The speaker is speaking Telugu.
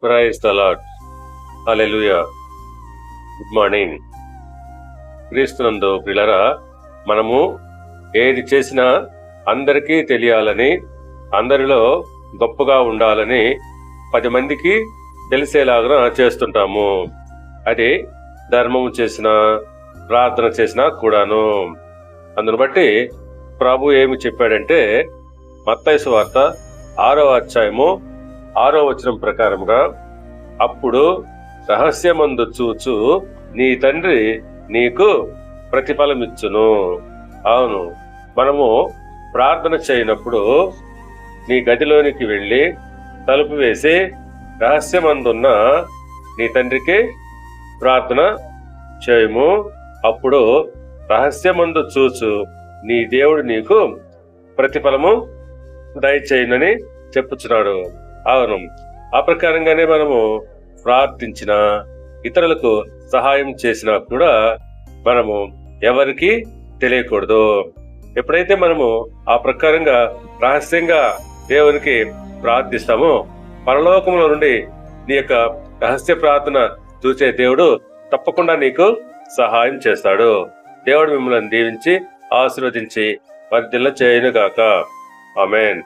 Praise the lord. Hallelujah. Good morning. క్రీస్తునందు ప్రియులారా, మనము ఏది చేసినా అందరికీ తెలియాలని, అందరిలో గొప్పగా ఉండాలని 10 మందికి తెలిసేలాగా చేస్తుంటాము. అది ధర్మము చేసినా, ప్రార్థన చేసినా కూడాను. అందును బట్టి ప్రభు ఏమి చెప్పాడంటే, మత్తయి సువార్త 6వ అధ్యాయము 6వ వచనం ప్రకారంగా, అప్పుడు రహస్యమందు చూచు నీ తండ్రి నీకు ప్రతిఫలమిచ్చును. అవును, మనము ప్రార్థన చేయనప్పుడు నీ గదిలోనికి వెళ్ళి తలుపు వేసి రహస్యమందున్న నీ తండ్రికి ప్రార్థన చేయము. అప్పుడు రహస్యమందు చూచు నీ దేవుడు నీకు ప్రతిఫలము దయచేయునని చెప్పుచున్నాడు. అవును, ఆ ప్రకారంగానే మనము ప్రార్థించిన, ఇతరులకు సహాయం చేసినా కూడా మనము ఎవరికి తెలియకూడదు. ఎప్పుడైతే మనము ఆ ప్రకారంగా రహస్యంగా దేవునికి ప్రార్థిస్తామో, పరలోకంలో నుండి నీ యొక్క రహస్య ప్రార్థన చూసే దేవుడు తప్పకుండా నీకు సహాయం చేస్తాడు. దేవుడు మిమ్మల్ని దీవించి ఆశీర్వదించి వర్ధిల్ల చేయునుగాక. ఆమేన్.